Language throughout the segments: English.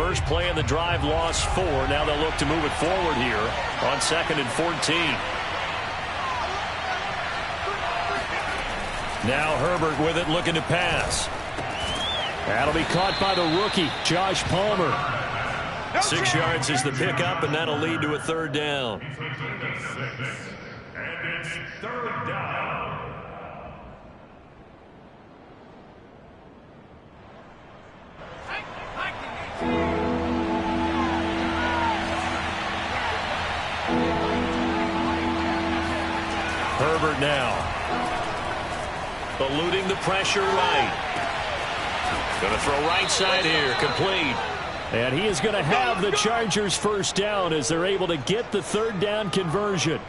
first play of the drive lost 4. Now they'll look to move it forward here on 2nd and 14. Now Herbert with it, looking to pass. That'll be caught by the rookie, Josh Palmer. 6 yards is the pickup, and that'll lead to a 3rd down. And it's 3rd down. Herbert now. Eluding the pressure right. Going to throw right side here, complete. And he is going to have the Chargers' 1st down as they're able to get the 3rd down conversion.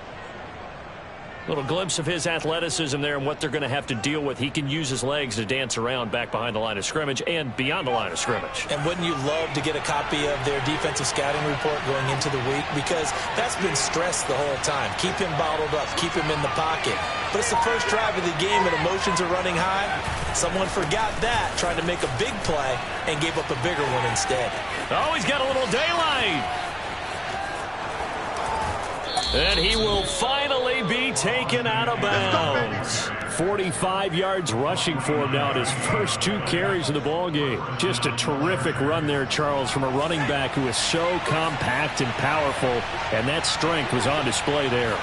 Little glimpse of his athleticism there and what they're going to have to deal with. He can use his legs to dance around back behind the line of scrimmage and beyond the line of scrimmage. And wouldn't you love to get a copy of their defensive scouting report going into the week? Because that's been stressed the whole time. Keep him bottled up. Keep him in the pocket. But it's the first drive of the game and emotions are running high. Someone forgot that, tried to make a big play, and gave up a bigger one instead. Oh, he's got a little daylight. And he will finally be taken out of bounds. 45 yards rushing for him now in his first 2 carries of the ball game. Just a terrific run there, Charles, from a running back who is so compact and powerful, and that strength was on display there.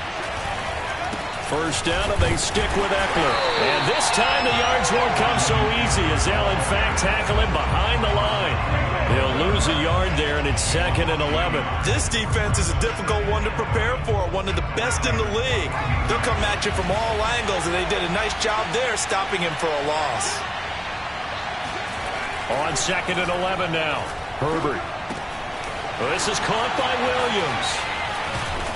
1st down, and they stick with Eckler. And this time the yards won't come so easy as they'll, in fact, tackle him behind the line. He'll lose a yard there, and it's 2nd and 11. This defense is a difficult one to prepare for, one of the best in the league. They'll come at you from all angles, and they did a nice job there stopping him for a loss. On 2nd and 11 now, Herbert. This is caught by Williams.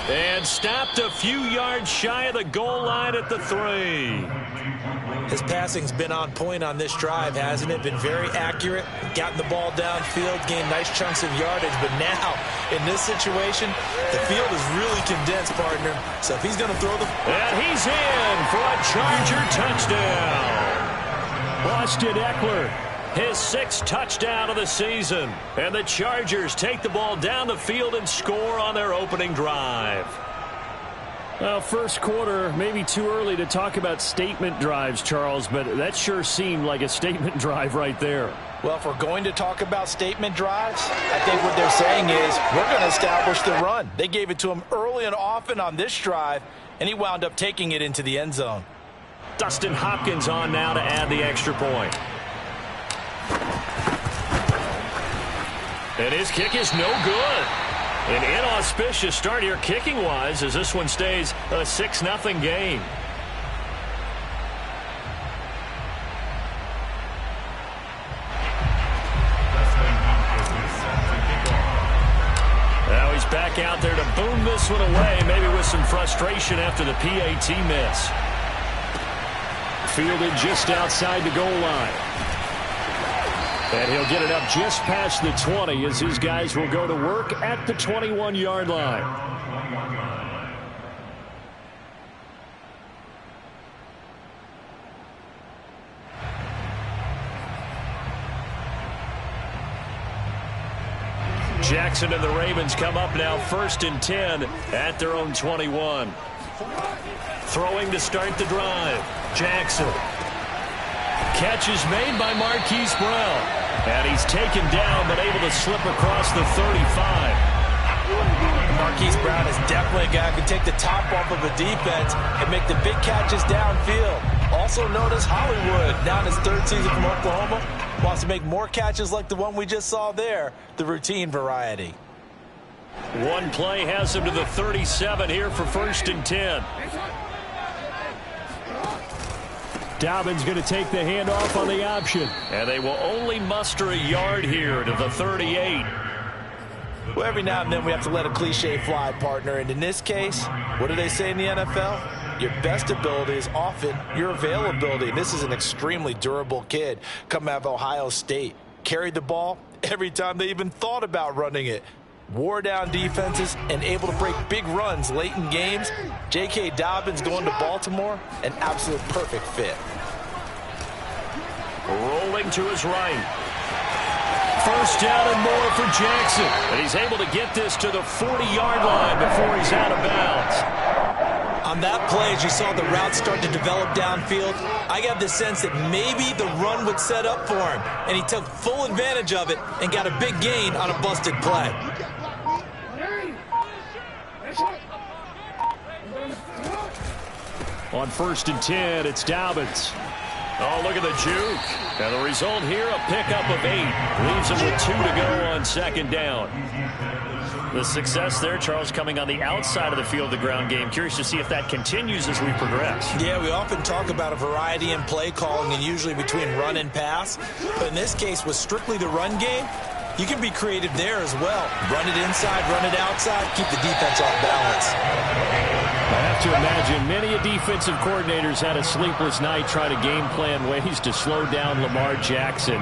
And stopped a few yards shy of the goal line at the 3. His passing's been on point on this drive, hasn't it? Been very accurate, gotten the ball downfield, gained nice chunks of yardage. But now, in this situation, the field is really condensed, partner. So if he's going to throw the... And he's in for a Charger touchdown. Austin Eckler, his 6th touchdown of the season. And the Chargers take the ball down the field and score on their opening drive. Well, first quarter, maybe too early to talk about statement drives, Charles, but that sure seemed like a statement drive right there. Well, if we're going to talk about statement drives, I think what they're saying is we're going to establish the run. They gave it to him early and often on this drive, and he wound up taking it into the end zone. Dustin Hopkins on now to add the extra point. And his kick is no good. An inauspicious start here kicking-wise as this one stays a 6-0 game. Now he's back out there to boom this one away, maybe with some frustration after the PAT miss. Fielded just outside the goal line. And he'll get it up just past the 20 as his guys will go to work at the 21-yard line. Jackson and the Ravens come up now 1st and 10 at their own 21. Throwing to start the drive. Jackson. Catch is made by Marquise Brown. And he's taken down, but able to slip across the 35. Marquise Brown is definitely a guy who can take the top off of a defense and make the big catches downfield. Also known as Hollywood, now in his 3rd season from Oklahoma. Wants to make more catches like the one we just saw there, the routine variety. One play has him to the 37 here for 1st and 10. Dobbins going to take the handoff on the option. And they will only muster a yard here to the 38. Well, every now and then we have to let a cliche fly, partner. And in this case, what do they say in the NFL? Your best ability is often your availability. And this is an extremely durable kid coming out of Ohio State. Carried the ball every time they even thought about running it. Wore down defenses and able to break big runs late in games. J.K. Dobbins going to Baltimore, an absolute perfect fit. Rolling to his right. First down and more for Jackson. And he's able to get this to the 40-yard line before he's out of bounds. On that play, as you saw the route start to develop downfield, I got the sense that maybe the run would set up for him. And he took full advantage of it and got a big gain on a busted play. On 1st and 10, it's Dobbins. Oh, look at the juke. And the result here, a pickup of 8. Leaves him with 2 to go on 2nd down. The success there, Charles, coming on the outside of the field, the ground game. Curious to see if that continues as we progress. Yeah, we often talk about a variety in play calling and usually between run and pass. But in this case, with strictly the run game, you can be creative there as well. Run it inside, run it outside, keep the defense off balance. I have to imagine many defensive coordinators had a sleepless night trying to game plan ways to slow down Lamar Jackson.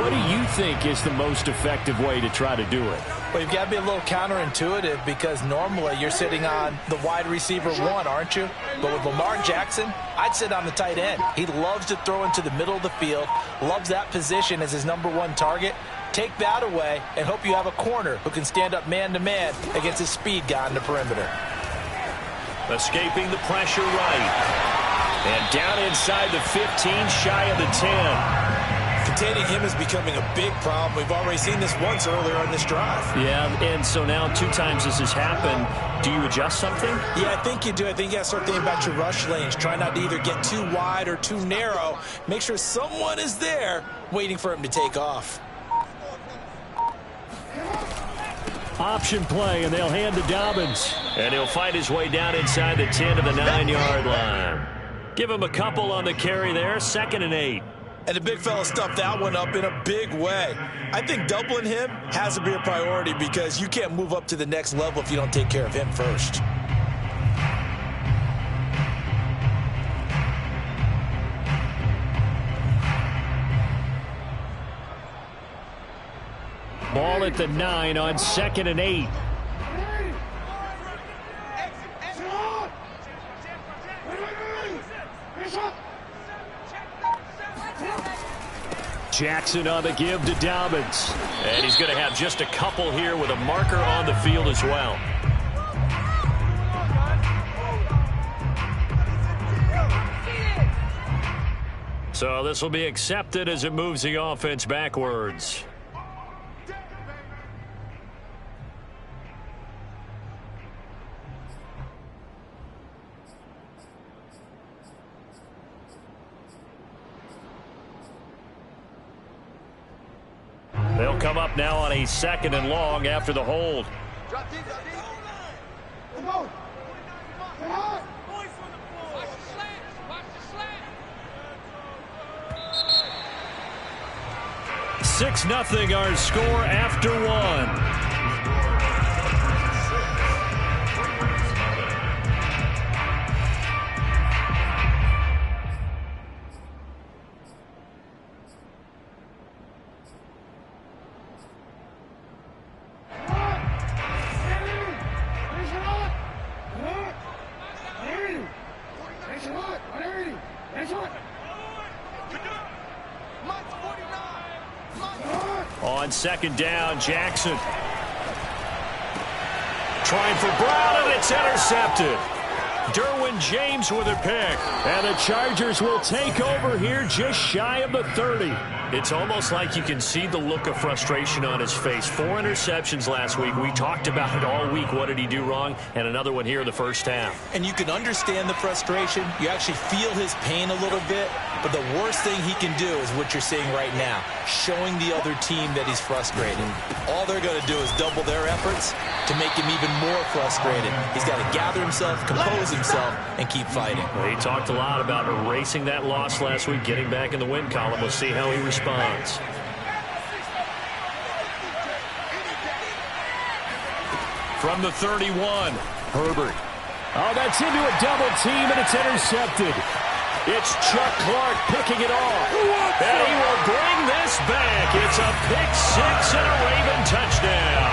What do you think is the most effective way to try to do it? Well, you've got to be a little counterintuitive because normally you're sitting on the wide receiver 1, aren't you? But with Lamar Jackson, I'd sit on the tight end. He loves to throw into the middle of the field, loves that position as his #1 target. Take that away and hope you have a corner who can stand up man-to-man against a speed guy on the perimeter. Escaping the pressure right. And down inside the 15, shy of the 10. Containing him is becoming a big problem. We've already seen this once earlier on this drive. Yeah, and so now 2 times this has happened. Do you adjust something? Yeah, I think you do. I think you got to start thinking about your rush lanes. Try not to either get too wide or too narrow. Make sure someone is there waiting for him to take off. Option play, and they'll hand to Dobbins. And he'll fight his way down inside the 10 to the 9-yard line. Give him a couple on the carry there, 2nd and 8. And the big fella stuffed that one up in a big way. I think doubling him has to be a priority because you can't move up to the next level if you don't take care of him first. Ball at the 9 on 2nd and 8. Jackson on the give to Dobbins. And he's going to have just a couple here with a marker on the field as well. So this will be accepted as it moves the offense backwards. They'll come up now on a 2nd and long after the hold. Six 0 our score after 1. On 2nd down, Jackson. Trying for Brown, and it's intercepted. Derwin James with a pick. And the Chargers will take over here just shy of the 30. It's almost like you can see the look of frustration on his face. 4 interceptions last week. We talked about it all week. What did he do wrong? And another one here in the first half. And you can understand the frustration. You actually feel his pain a little bit. But the worst thing he can do is what you're seeing right now, showing the other team that he's frustrated. All they're going to do is double their efforts to make him even more frustrated. He's got to gather himself, compose himself, and keep fighting. Well, he talked a lot about erasing that loss last week, getting back in the win column. We'll see how he responds. From the 31, Herbert. Oh, that's into a double team, and it's intercepted. It's Chuck Clark picking it off. And he will bring this back. It's a pick 6 and a Raven touchdown.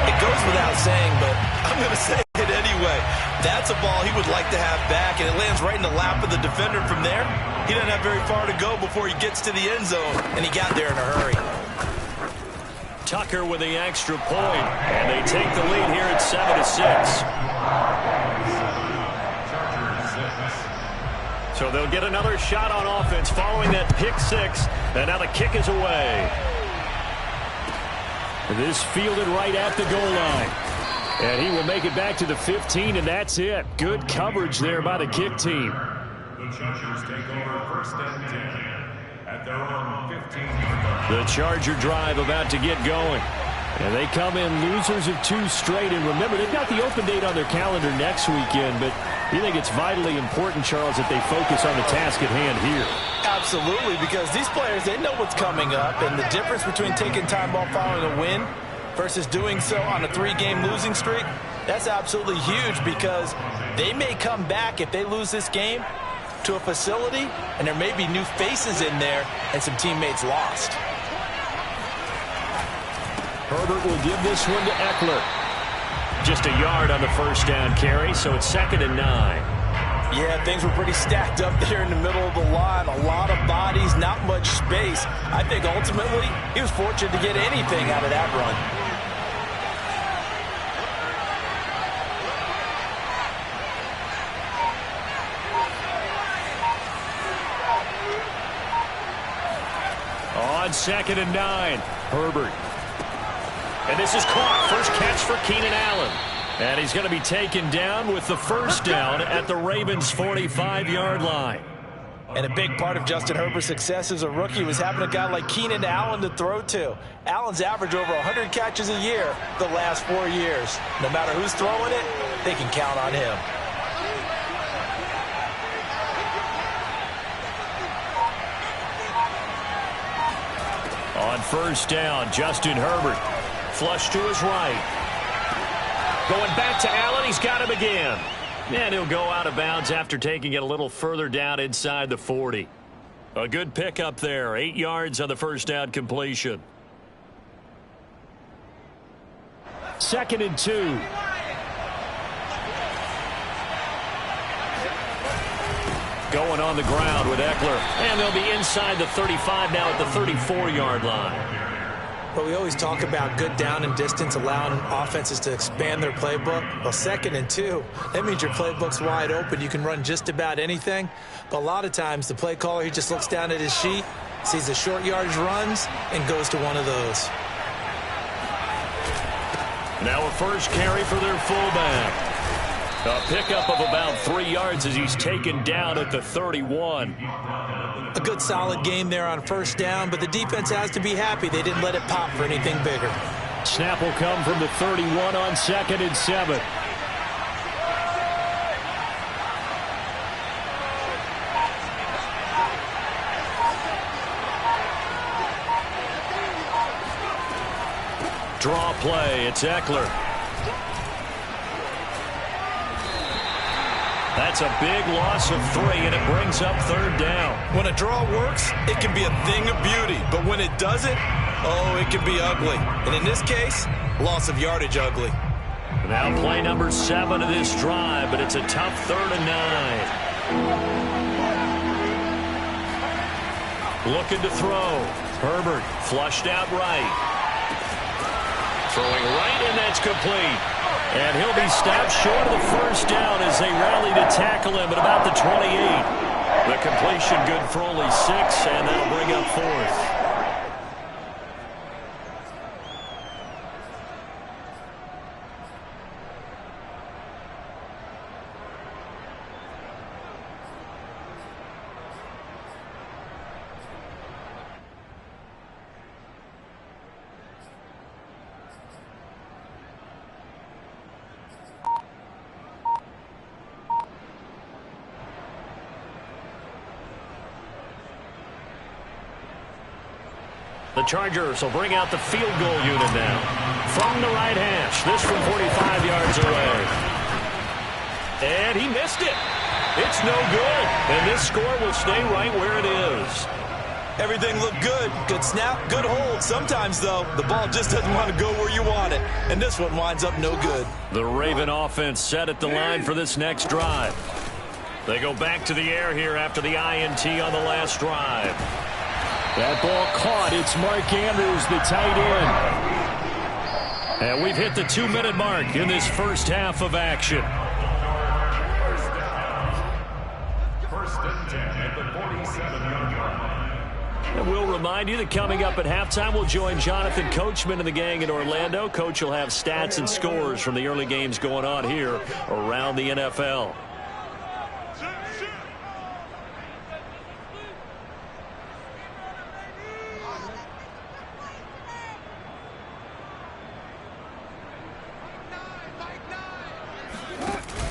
It goes without saying, but I'm going to say it anyway. That's a ball he would like to have back, and it lands right in the lap of the defender from there. He doesn't have very far to go before he gets to the end zone, and he got there in a hurry. Tucker with the extra point, and they take the lead here at 7-6. So they'll get another shot on offense following that pick six, and now the kick is away. This fielded right at the goal line. And he will make it back to the 15, and that's it. Good coverage there by the kick team. The Chargers take over first and 10 at their own 15. The Charger drive about to get going. And they come in losers of 2 straight. And remember, they've got the open date on their calendar next weekend, but you think it's vitally important, Charles, that they focus on the task at hand here. Absolutely, because these players, they know what's coming up, and the difference between taking time off following a win versus doing so on a 3-game losing streak, that's absolutely huge, because they may come back if they lose this game to a facility, and there may be new faces in there and some teammates lost. Herbert will give this one to Eckler. Just a yard on the first down carry, so it's 2nd and 9. Yeah, things were pretty stacked up there in the middle of the line. A lot of bodies, not much space. I think ultimately he was fortunate to get anything out of that run. On 2nd and 9, Herbert. And this is caught. First catch for Keenan Allen. And he's going to be taken down with the first down at the Ravens' 45-yard line. And a big part of Justin Herbert's success as a rookie was having a guy like Keenan Allen to throw to. Allen's averaged over 100 catches a year the last 4 years. No matter who's throwing it, they can count on him. On first down, Justin Herbert. Flush to his right. Going back to Allen. He's got him again. And he'll go out of bounds after taking it a little further down inside the 40. A good pickup there. 8 yards on the first down completion. 2nd and 2. Going on the ground with Eckler. And they'll be inside the 35 now at the 34-yard line. But we always talk about good down and distance, allowing offenses to expand their playbook. Well, 2nd and 2, that means your playbook's wide open. You can run just about anything. But a lot of times, the play caller, he just looks down at his sheet, sees the short yardage runs, and goes to one of those. Now a first carry for their fullback. A pickup of about 3 yards as he's taken down at the 31. A good solid game there on first down, but the defense has to be happy they didn't let it pop for anything bigger. Snap will come from the 31 on 2nd and 7. Draw play, it's Eckler. That's a big loss of 3, and it brings up 3rd down. When a draw works, it can be a thing of beauty. But when it doesn't, oh, it can be ugly. And in this case, loss of yardage ugly. Now play number 7 of this drive, but it's a tough 3rd and 9. Looking to throw. Herbert flushed out right. Throwing right, and that's complete. And he'll be stopped short of the first down as they rally to tackle him at about the 28. The completion good for only 6, and that'll bring up 4th. The Chargers will bring out the field goal unit now. From the right hash, this from 45 yards away. And he missed it. It's no good. And this score will stay right where it is. Everything looked good. Good snap, good hold. Sometimes, though, the ball just doesn't want to go where you want it. And this one winds up no good. The Raven offense set at the line for this next drive. They go back to the air here after the INT on the last drive. That ball caught. It's Mark Andrews, the tight end. And we've hit the 2-minute mark in this first half of action. First and 10 at the 47-yard line. And we'll remind you that coming up at halftime, we'll join Jonathan Coachman and the gang in Orlando. Coach will have stats and scores from the early games going on here around the NFL.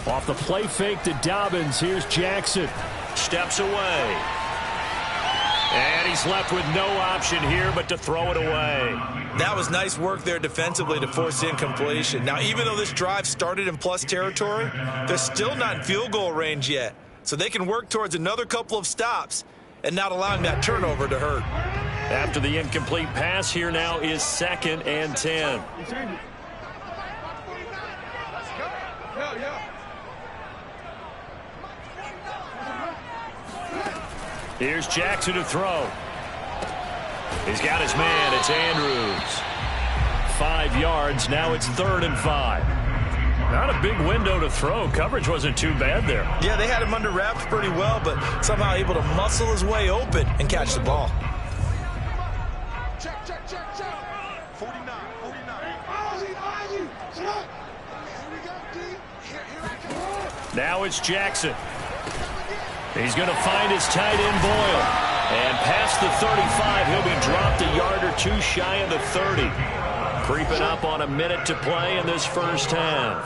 Off the play fake to Dobbins. Here's Jackson. Steps away. And he's left with no option here but to throw it away. That was nice work there defensively to force incompletion. Now, even though this drive started in plus territory, they're still not in field goal range yet. So they can work towards another couple of stops and not allowing that turnover to hurt. After the incomplete pass, here now is 2nd and 10. Here's Jackson to throw. He's got his man. It's Andrews. 5 yards. Now it's 3rd and 5. Not a big window to throw. Coverage wasn't too bad there. Yeah, they had him under wraps pretty well, but somehow able to muscle his way open and catch the ball. Check. 49. Now it's Jackson. He's going to find his tight end, Boyle. And past the 35, he'll be dropped a yard or two shy of the 30. Creeping up on a minute to play in this first half.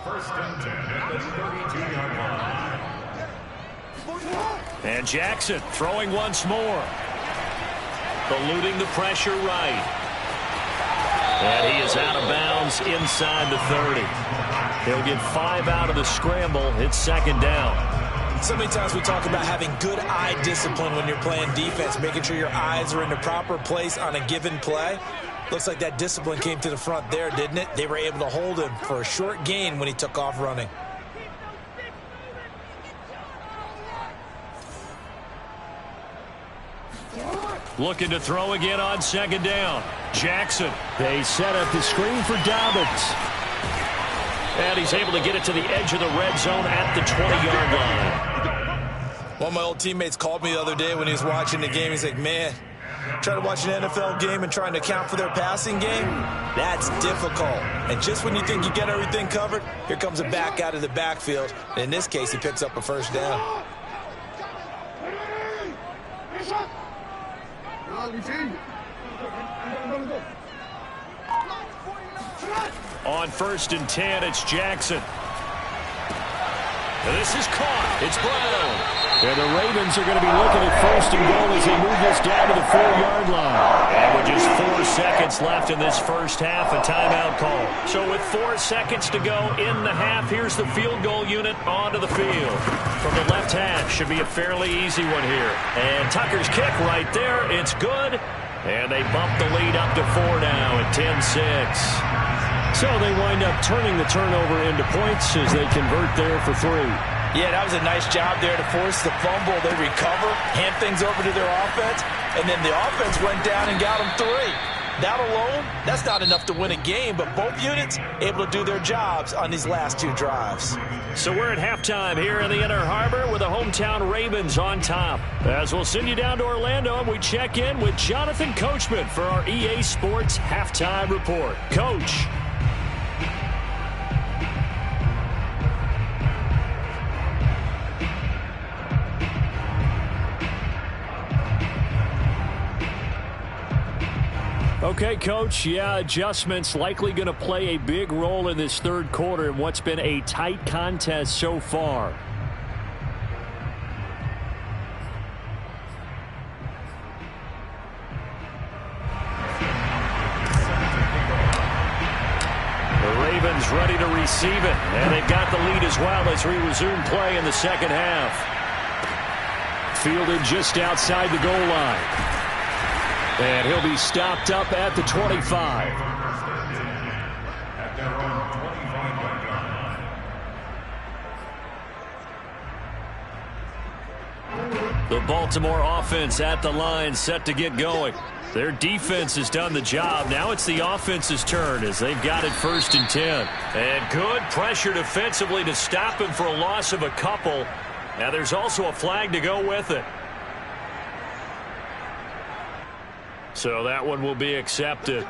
First and 10 at the 32-yard line. And Jackson throwing once more. Eluding the pressure right. And he is out of bounds inside the 30. He'll get 5 out of the scramble. It's 2nd down. So many times we talk about having good eye discipline when you're playing defense, making sure your eyes are in the proper place on a given play. Looks like that discipline came to the front there, didn't it? They were able to hold him for a short gain when he took off running. Looking to throw again on 2nd down. Jackson. They set up the screen for Dobbins. And he's able to get it to the edge of the red zone at the 20-yard line. One of my old teammates called me the other day when he was watching the game. He's like, man, trying to watch an NFL game and trying to account for their passing game, that's difficult. And just when you think you get everything covered, here comes a back out of the backfield. And in this case, he picks up a first down. On 1st and 10, it's Jackson. This is caught. It's Brown. And the Ravens are going to be looking at 1st and goal as they move this down to the 4-yard line. And with just 4 seconds left in this first half, a timeout call. So with 4 seconds to go in the half, here's the field goal unit onto the field. From the left half, should be a fairly easy one here. And Tucker's kick right there. It's good. And they bump the lead up to 4 now at 10-6. So they wind up turning the turnover into points as they convert there for 3. Yeah, that was a nice job there to force the fumble. They recover, hand things over to their offense, and then the offense went down and got them 3. That alone, that's not enough to win a game, but both units able to do their jobs on these last 2 drives. So we're at halftime here in the Inner Harbor with the hometown Ravens on top. As we'll send you down to Orlando and we check in with Jonathan Coachman for our EA Sports Halftime Report. Coach. Okay, Coach, yeah, adjustments likely going to play a big role in this 3rd quarter in what's been a tight contest so far. The Ravens ready to receive it, and they've got the lead as well as we resume play in the 2nd half. Fielded just outside the goal line. And he'll be stopped up at the 25. At their own 25-yard The Baltimore offense at the line, set to get going. Their defense has done the job. Now it's the offense's turn as they've got it 1st and 10. And good pressure defensively to stop him for a loss of a couple. Now there's also a flag to go with it. So that one will be accepted.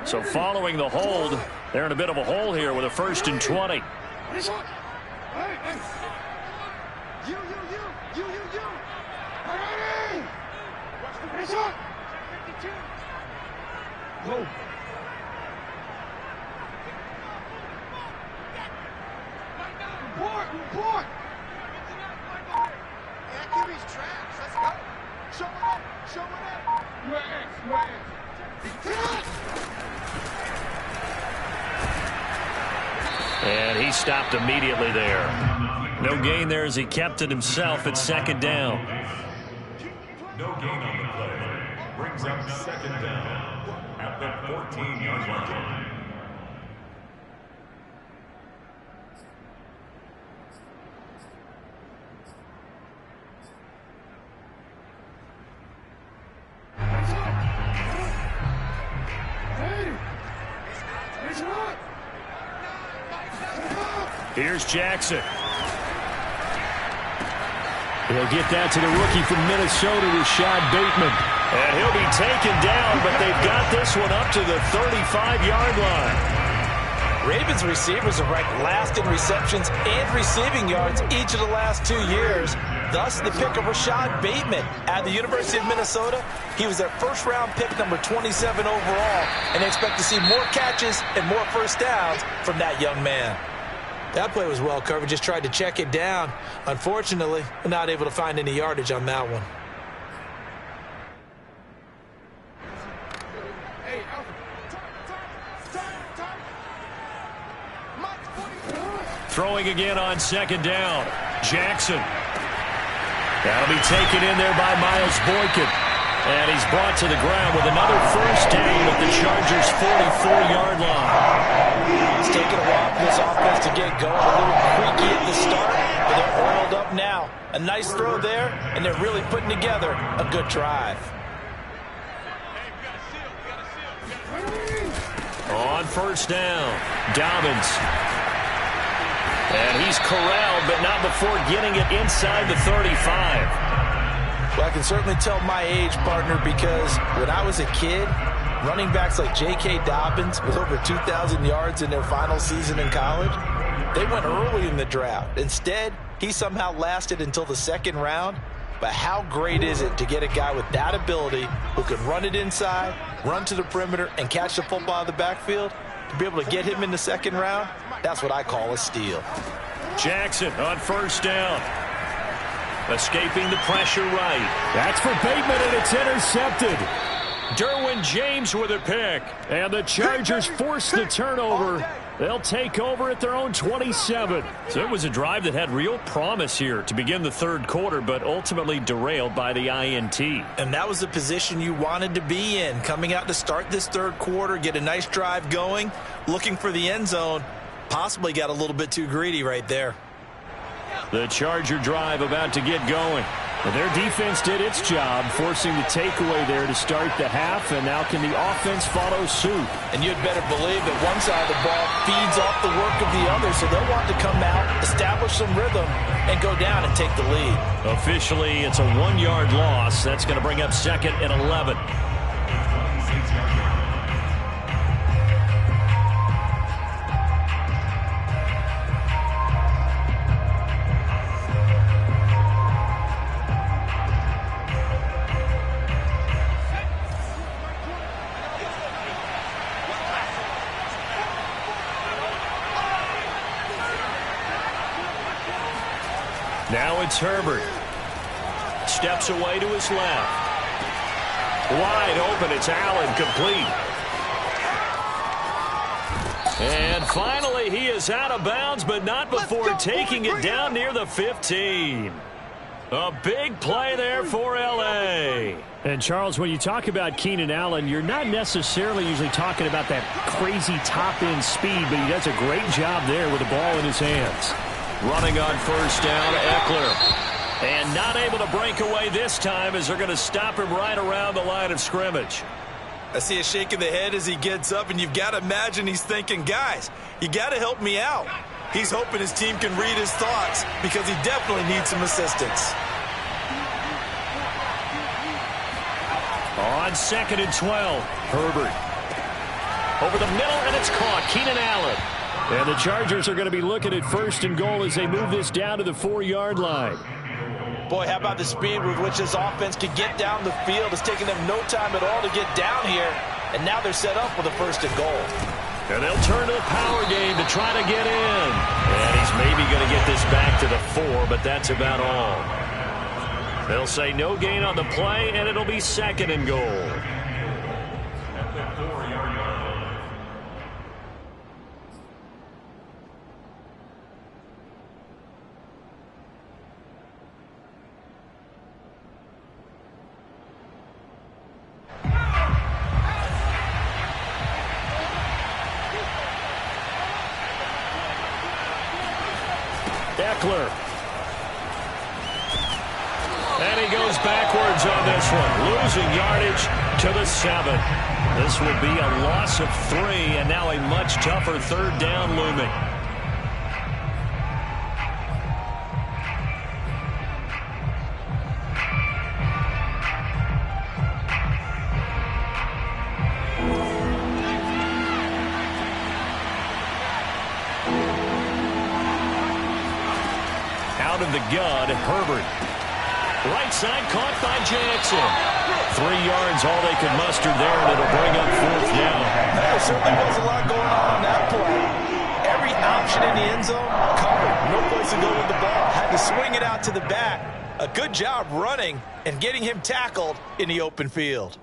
So following the hold, they're in a bit of a hole here with a 1st and 20. And he stopped immediately there. No gain there as he kept it himself at 2nd down. No gain on the play. Brings up 2nd down at the 14-yard line. Here's Jackson. He'll get that to the rookie from Minnesota, Rashad Bateman. And he'll be taken down, but they've got this one up to the 35-yard line. Ravens receivers are ranked last in receptions and receiving yards each of the last 2 years. Thus, the pick of Rashad Bateman at the University of Minnesota. He was their 1st-round pick, number 27 overall, and they expect to see more catches and more 1st downs from that young man. That play was well covered, just tried to check it down. Unfortunately, not able to find any yardage on that one. Throwing again on 2nd down. Jackson. That'll be taken in there by Miles Boykin. And he's brought to the ground with another 1st down at the Chargers' 44-yard line. It's taken a while for this offense to get going. A little creaky at the start, but they're oiled up now. A nice throw there, and they're really putting together a good drive. On 1st down, Dobbins. And he's corralled, but not before getting it inside the 35. Well, I can certainly tell my age, partner, because when I was a kid, running backs like J.K. Dobbins with over 2,000 yards in their final season in college, they went early in the draft. Instead, he somehow lasted until the 2nd round. But how great is it to get a guy with that ability who can run it inside, run to the perimeter, and catch the football out of the backfield? To be able to get him in the 2nd round, that's what I call a steal. Jackson on 1st down. Escaping the pressure right. That's for Bateman, and it's intercepted. Derwin James with a pick. And the Chargers force the turnover. They'll take over at their own 27. So it was a drive that had real promise here to begin the 3rd quarter, but ultimately derailed by the INT. And that was the position you wanted to be in. Coming out to start this 3rd quarter, get a nice drive going, looking for the end zone. Possibly got a little bit too greedy right there. The Charger drive about to get going. And their defense did its job, forcing the takeaway there to start the half, and now can the offense follow suit? And you'd better believe that one side of the ball feeds off the work of the other, so they'll want to come out, establish some rhythm, and go down and take the lead. Officially, it's a 1-yard loss. That's going to bring up 2nd and 11. Now it's Herbert. Steps away to his left. Wide open. It's Allen, complete. And finally, he is out of bounds, but not before taking it down near the 15. A big play there for L.A. And, Charles, when you talk about Keenan Allen, you're not necessarily usually talking about that crazy top-end speed, but he does a great job there with the ball in his hands. Running on first down, Eckler. And not able to break away this time as they're going to stop him right around the line of scrimmage. I see a shake of the head as he gets up, and you've got to imagine he's thinking, guys, you got to help me out. He's hoping his team can read his thoughts because he definitely needs some assistance. On 2nd and 12, Herbert. Over the middle, and it's caught. Keenan Allen. And the Chargers are going to be looking at 1st and goal as they move this down to the 4-yard line. Boy, how about the speed with which this offense could get down the field? It's taking them no time at all to get down here, and now they're set up with a 1st and goal. And they'll turn to the power game to try to get in. And he's maybe going to get this back to the 4, but that's about all. They'll say no gain on the play, and it'll be 2nd and goal. Eckler. And he goes backwards on this one, losing yardage to the 7. This will be a loss of 3, and now a much tougher 3rd down looming. Out of the gun, Herbert. Right side caught by Jackson. 3 yards, all they could muster there, and it'll bring up 4th down. There certainly was a lot going on that play. Every option in the end zone covered. No place to go with the ball. Had to swing it out to the back. A good job running and getting him tackled in the open field.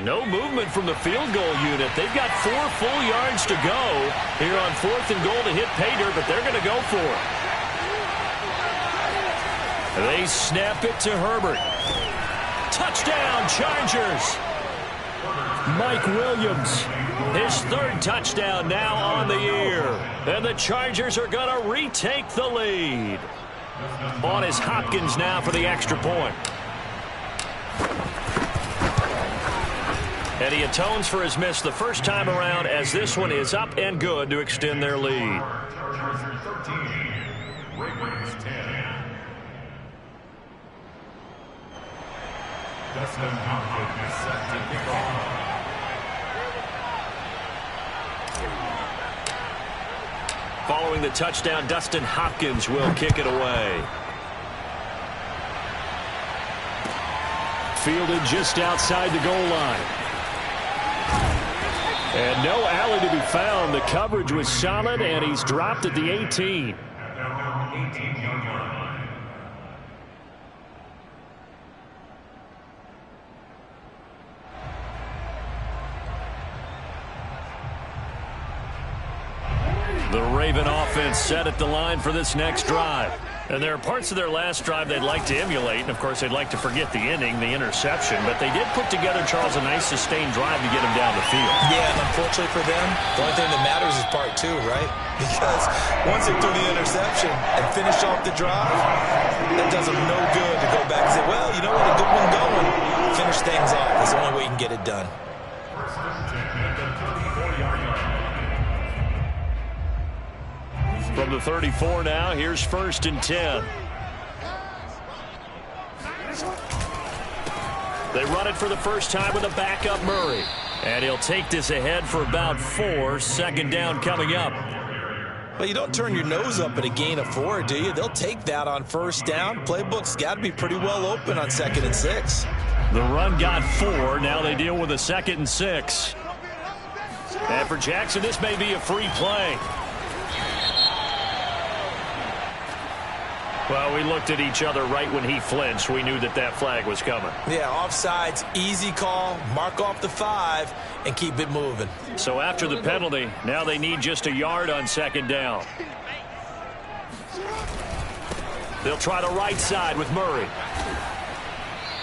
No movement from the field goal unit. They've got 4 full yards to go here on 4th and goal to hit pay dirt, but they're going to go for it. They snap it to Herbert. Touchdown, Chargers. Mike Williams, his 3rd touchdown now on the year. And the Chargers are going to retake the lead. On is Hopkins now for the extra point. And he atones for his miss the first time around as this one is up and good to extend their lead. Chargers 13, Ravens 10. Dustin Hopkins is set to kick off. Following the touchdown, Dustin Hopkins will kick it away. Fielded just outside the goal line. And no alley to be found. The coverage was solid, and he's dropped at the 18. At their own 18-yard line. The Raven offense set at the line for this next drive. And there are parts of their last drive they'd like to emulate, and of course they'd like to forget the inning, the interception, but they did put together, Charles, a nice sustained drive to get them down the field. Yeah, and unfortunately for them, the only thing that matters is part 2, right? Because once they threw the interception and finished off the drive, that does them no good to go back and say, well, you know what, a good one going. Finish things off. That's the only way you can get it done. First and 10 at the 34-yard line. From the 34 now, here's 1st and 10. They run it for the first time with a backup Murray. And he'll take this ahead for about 4. 2nd down coming up. Well, you don't turn your nose up at a gain of 4, do you? They'll take that on 1st down. Playbook's got to be pretty well open on 2nd and 6. The run got 4. Now they deal with a 2nd and 6. And for Jackson, this may be a free play. Well, we looked at each other right when he flinched. We knew that that flag was coming. Yeah, offsides, easy call, mark off the 5, and keep it moving. So after the penalty, now they need just a yard on second down. They'll try the right side with Murray.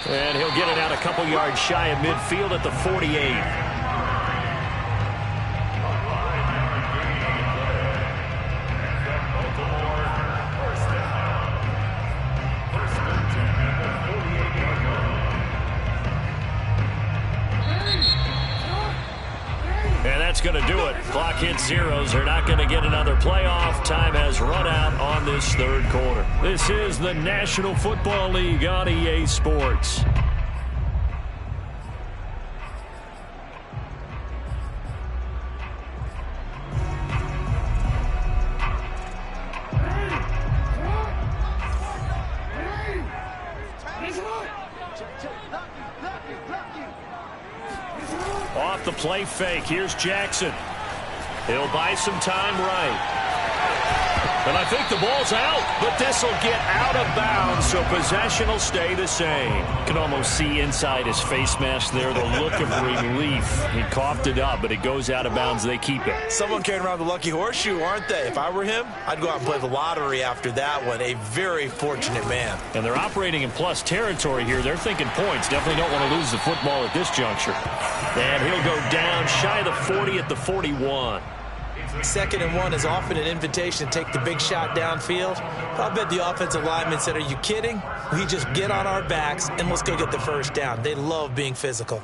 And he'll get it out a couple yards shy of midfield at the 48. And that's going to do it. Clock hits zeros. They're not going to get another playoff. Time has run out on this third quarter. This is the National Football League on EA Sports. Off the play fake. Here's Jackson. He'll buy some time right. And I think the ball's out, but this will get out of bounds, so possession will stay the same. You can almost see inside his face mask there the look of relief. He coughed it up, but it goes out of bounds. They keep it. Someone carrying around the lucky horseshoe, aren't they? If I were him, I'd go out and play the lottery after that one. A very fortunate man. And they're operating in plus territory here. They're thinking points. Definitely don't want to lose the football at this juncture. And he'll go down shy of the 40 at the 41. 2nd and 1 is often an invitation to take the big shot downfield. I'll bet the offensive lineman said, are you kidding? We just get on our backs and let's go get the first down. They love being physical.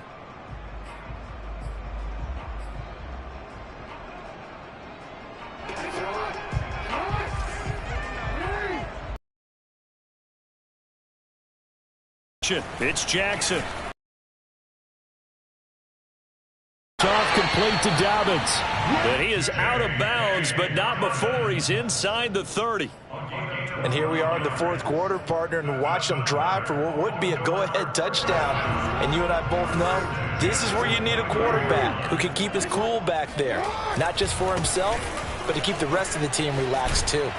It's Jackson. Off complete to Dobbins. And he is out of bounds, but not before he's inside the 30. And here we are in the 4th quarter, partner, and watch them drive for what would be a go-ahead touchdown. And you and I both know this is where you need a quarterback who can keep his cool back there. Not just for himself, but to keep the rest of the team relaxed too.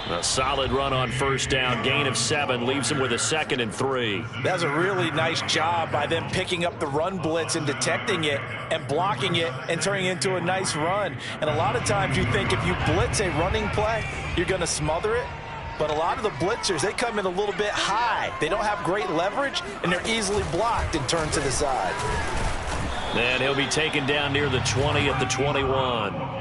A solid run on first down. Gain of 7 leaves him with a 2nd and 3. That was a really nice job by them picking up the run blitz and detecting it and blocking it and turning it into a nice run. And a lot of times you think if you blitz a running play, you're going to smother it. But a lot of the blitzers, they come in a little bit high. They don't have great leverage, and they're easily blocked and turned to the side. And he'll be taken down near the 20 at the 21.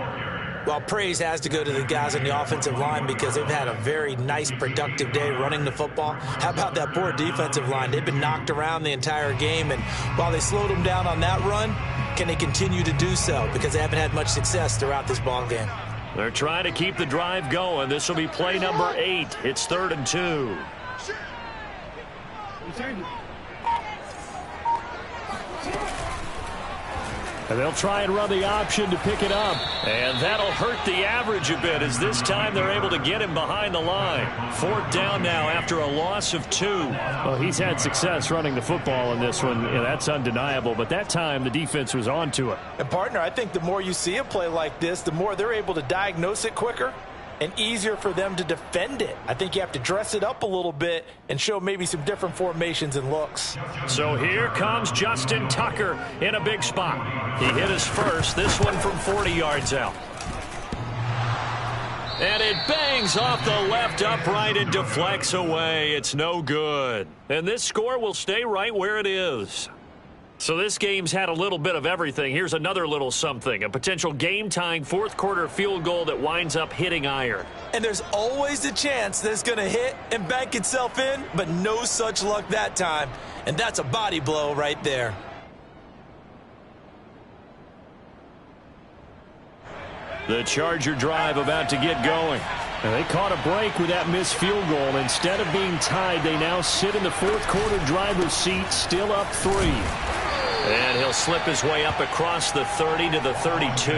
Well, praise has to go to the guys on the offensive line because they've had a very nice, productive day running the football. How about that poor defensive line? They've been knocked around the entire game, and while they slowed them down on that run, can they continue to do so? Because they haven't had much success throughout this ball game. They're trying to keep the drive going. This will be play number 8. It's 3rd and 2. And they'll try and run the option to pick it up. And that'll hurt the average a bit as this time they're able to get him behind the line. 4th down now after a loss of 2. Well, he's had success running the football in this one. Yeah, that's undeniable. But that time the defense was onto it. And, partner, I think the more you see a play like this, the more they're able to diagnose it quicker and easier for them to defend it. I think you have to dress it up a little bit and show maybe some different formations and looks. So here comes Justin Tucker in a big spot. He hit his first, this one from 40 yards out. And it bangs off the left upright and deflects away. It's no good. And this score will stay right where it is. So this game's had a little bit of everything. Here's another little something. A potential game-tying 4th quarter field goal that winds up hitting iron. And there's always a chance that it's going to hit and bank itself in, but no such luck that time. And that's a body blow right there. The Charger drive about to get going. And they caught a break with that missed field goal. Instead of being tied, they now sit in the 4th quarter driver's seat, still up 3. And he'll slip his way up across the 30 to the 32.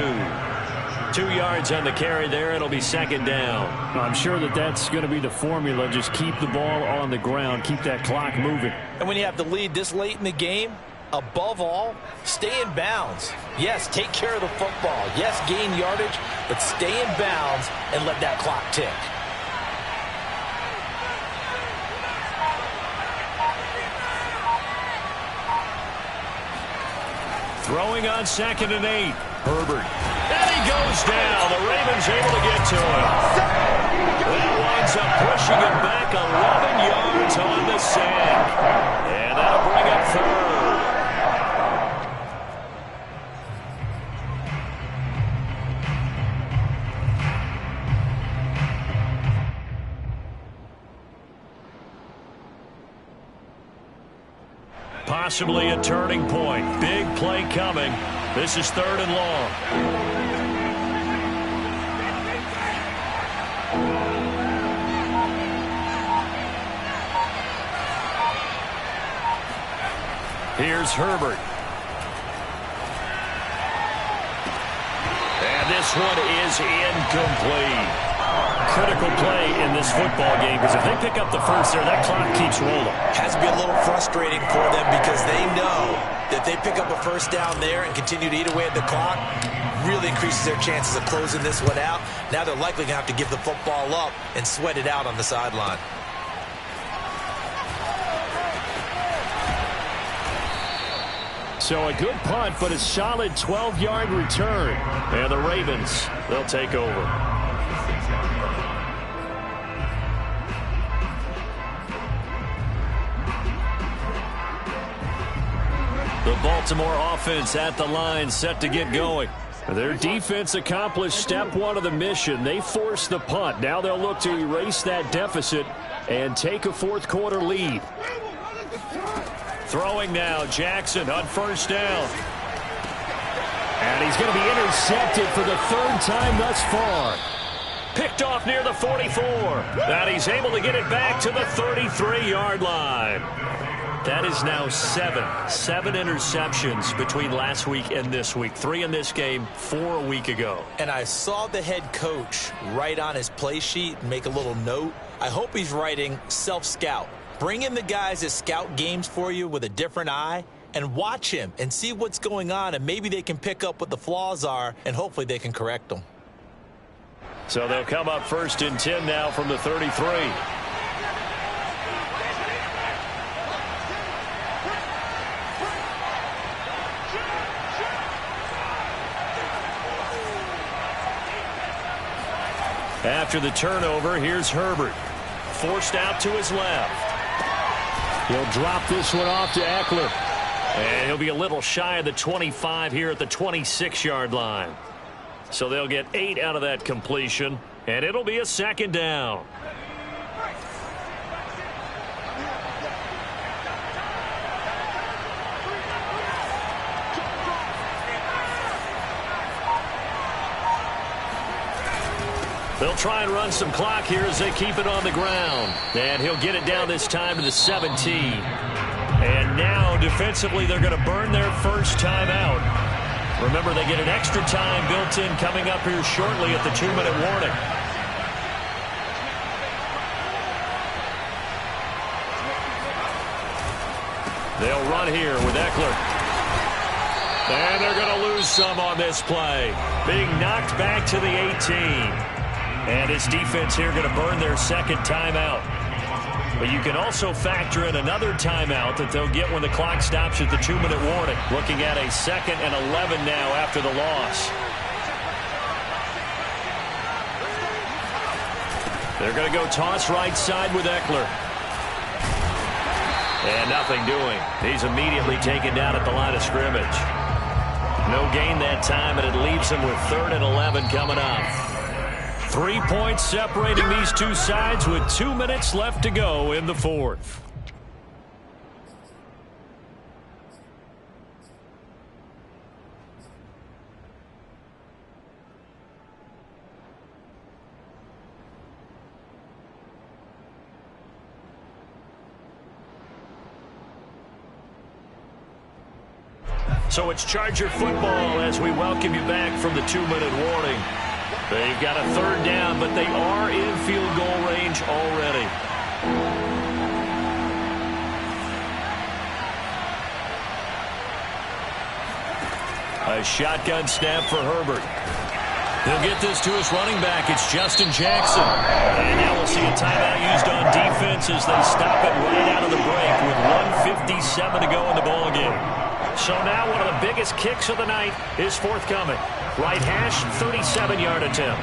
2 yards on the carry there. It'll be 2nd down. I'm sure that that's going to be the formula. Just keep the ball on the ground. Keep that clock moving. And when you have the lead this late in the game, above all, stay in bounds. Yes, take care of the football. Yes, gain yardage, but stay in bounds and let that clock tick. Throwing on 2nd and 8. Herbert. And he goes down. The Ravens able to get to him. That winds up pushing him back 11 yards on the sack. And that'll bring up 3rd. Possibly a turning point. Big play coming. This is 3rd and long. Here's Herbert. And this one is incomplete. Critical play in this football game, because if they pick up the first there, that clock keeps rolling. Has to be a little frustrating for them because they know that they pick up a first down there and continue to eat away at the clock, really increases their chances of closing this one out. Now they're likely going to have to give the football up and sweat it out on the sideline. So a good punt, but a solid 12-yard return. And the Ravens, they'll take over. The Baltimore offense at the line, set to get going. Their defense accomplished step 1 of the mission. They forced the punt. Now they'll look to erase that deficit and take a 4th quarter lead. Throwing now, Jackson on 1st down. And he's going to be intercepted for the 3rd time thus far. Picked off near the 44. And he's able to get it back to the 33-yard line. That is now 7 interceptions between last week and this week. 3 in this game, 4 a week ago. And I saw the head coach write on his play sheet and make a little note. I hope he's writing self-scout. Bring in the guys that scout games for you with a different eye and watch him and see what's going on, and maybe they can pick up what the flaws are, and hopefully they can correct them. So they'll come up 1st and 10 now from the 33. After the turnover, here's Herbert. Forced out to his left. He'll drop this one off to Eckler. And he'll be a little shy of the 25 here at the 26-yard line. So they'll get 8 out of that completion, and it'll be a 2nd down. They'll try and run some clock here as they keep it on the ground. And he'll get it down this time to the 17. And now, defensively, they're going to burn their first timeout. Remember, they get an extra time built in coming up here shortly at the 2-minute warning. They'll run here with Eckler. And they're going to lose some on this play. Being knocked back to the 18. And his defense here going to burn their 2nd timeout. But you can also factor in another timeout that they'll get when the clock stops at the 2-minute warning. Looking at a 2nd and 11 now after the loss. They're going to go toss right side with Eckler. And nothing doing. He's immediately taken down at the line of scrimmage. No gain that time, and it leaves him with 3rd and 11 coming up. 3 points separating these two sides with 2 minutes left to go in the 4th. So it's Charger football as we welcome you back from the 2-minute warning. They've got a 3rd down, but they are in field goal range already. A shotgun snap for Herbert. He'll get this to his running back. It's Justin Jackson. And now we'll see a timeout used on defense as they stop it right out of the break with 1:57 to go in the ballgame. So now one of the biggest kicks of the night is forthcoming. Right hash, 37-yard attempt.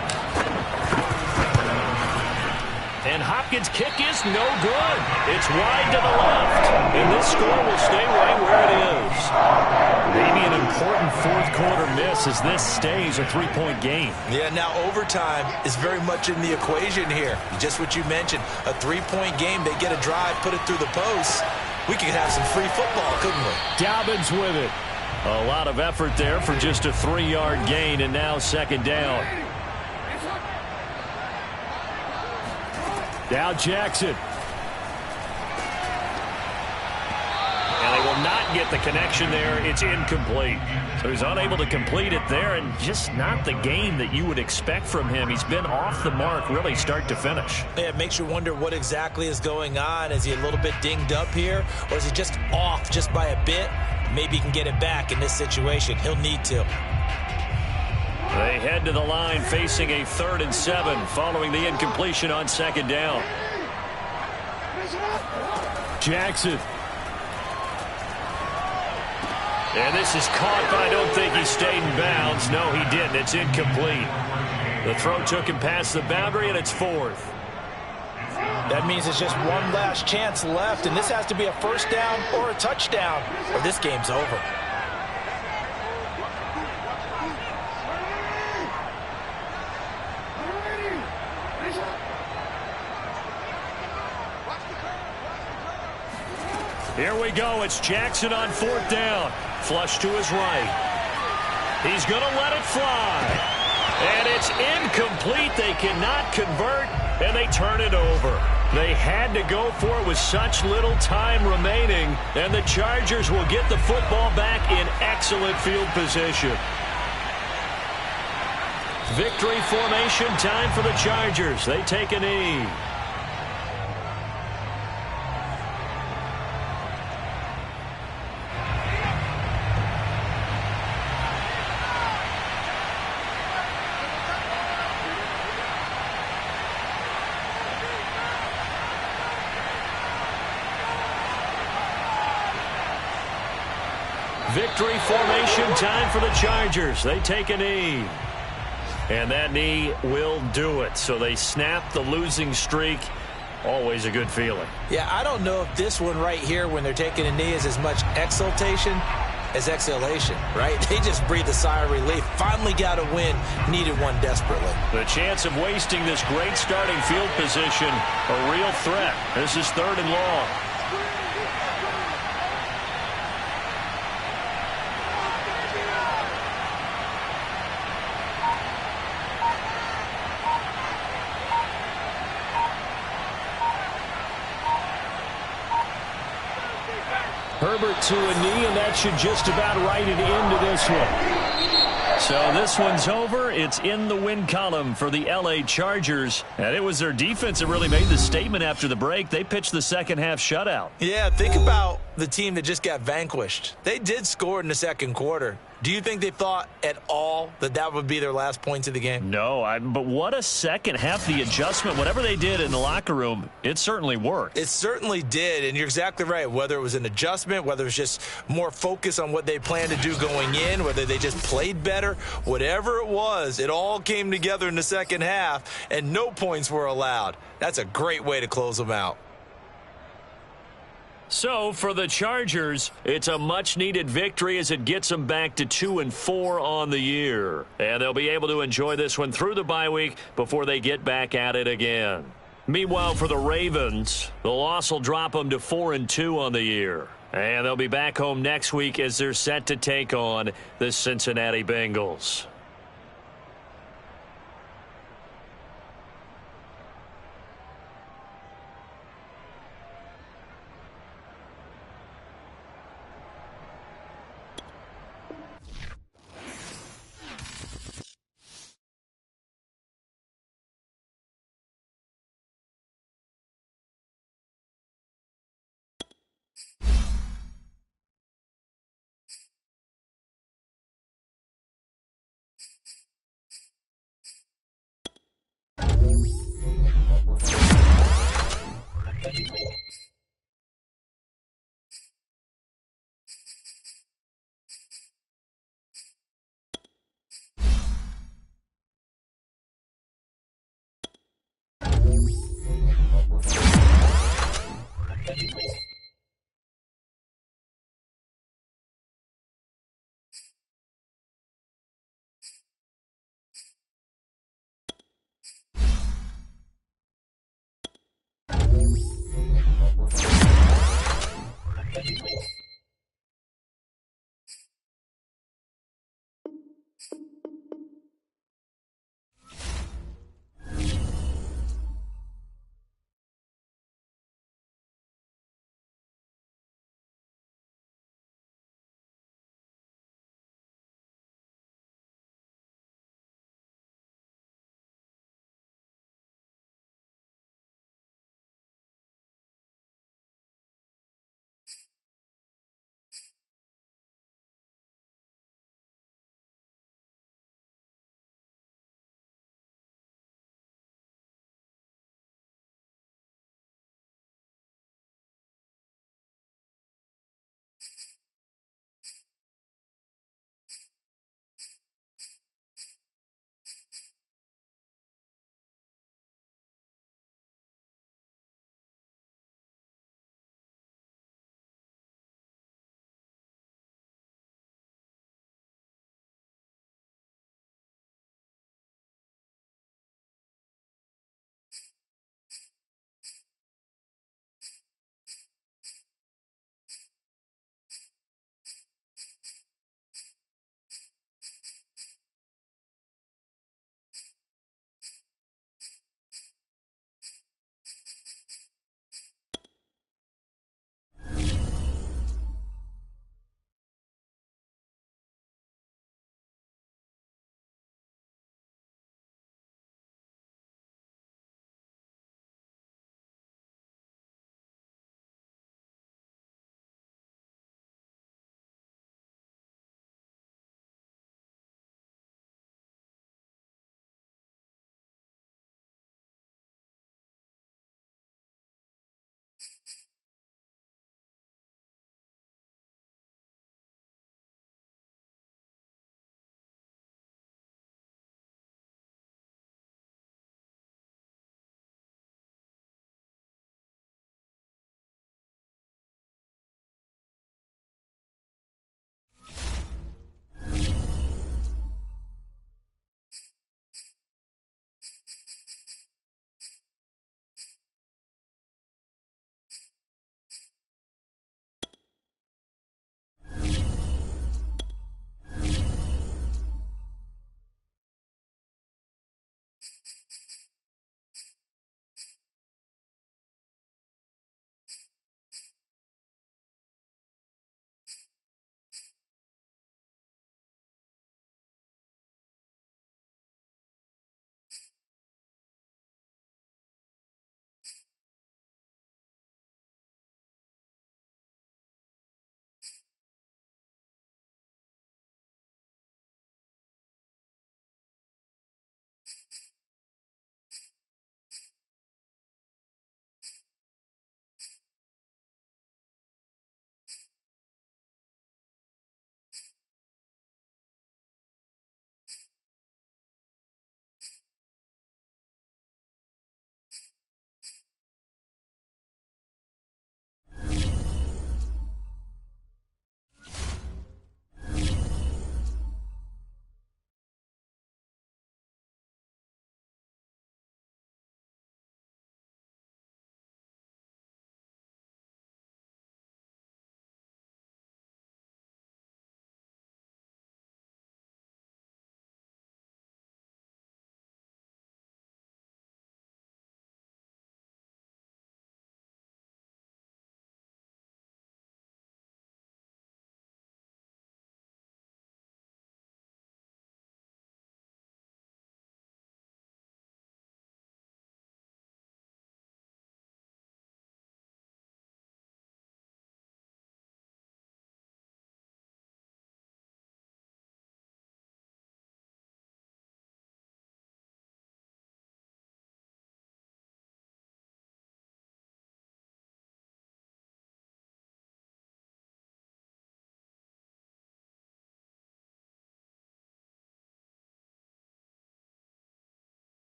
And Hopkins' kick is no good. It's wide to the left. And this score will stay right where it is. Maybe an important fourth-quarter miss as this stays a three-point game. Yeah, now overtime is very much in the equation here. Just what you mentioned, a three-point game. They get a drive, put it through the post. We could have some free football, couldn't we? Dobbins with it. A lot of effort there for just a 3-yard gain, and now second down. Now Jackson. And they will not get the connection there. It's incomplete. So he's unable to complete it there, and just not the game that you would expect from him. He's been off the mark really start to finish. Yeah, it makes you wonder what exactly is going on. Is he a little bit dinged up here, or is he just off just by a bit? Maybe he can get it back in this situation. He'll need to. They head to the line facing a 3rd and 7 following the incompletion on second down. Jackson. And this is caught, but I don't think he stayed in bounds. No, he didn't. It's incomplete. The throw took him past the boundary, and it's 4th. That means it's just one last chance left, and this has to be a first down or a touchdown, or this game's over. Here we go. It's Jackson on 4th down. Flush to his right. He's going to let it fly. And it's incomplete. They cannot convert, and they turn it over. They had to go for it with such little time remaining, and the Chargers will get the football back in excellent field position. Victory formation time for the Chargers. They take a knee. Victory formation time for the Chargers. They take a knee. And that knee will do it. So they snap the losing streak. Always a good feeling. Yeah, I don't know if this one right here when they're taking a knee is as much exultation as exhalation, right? They just breathe a sigh of relief. Finally got a win. Needed one desperately. The chance of wasting this great starting field position, a real threat. This is 3rd and long. Herbert to a knee, and that should just about write it into this one. So this one's over. It's in the win column for the L.A. Chargers. And it was their defense that really made the statement after the break. They pitched the second-half shutout. Yeah, think about the team that just got vanquished. They did score in the second quarter. Do you think they thought at all that that would be their last points of the game? No, but what a second half. The adjustment, whatever they did in the locker room, it certainly worked. It certainly did, and you're exactly right. Whether it was an adjustment, whether it was just more focus on what they planned to do going in, whether they just played better, whatever it was, it all came together in the second half, and no points were allowed. That's a great way to close them out. So for the Chargers, it's a much-needed victory as it gets them back to 2-4 on the year. And they'll be able to enjoy this one through the bye week before they get back at it again. Meanwhile, for the Ravens, the loss will drop them to 4-2 on the year. And they'll be back home next week as they're set to take on the Cincinnati Bengals.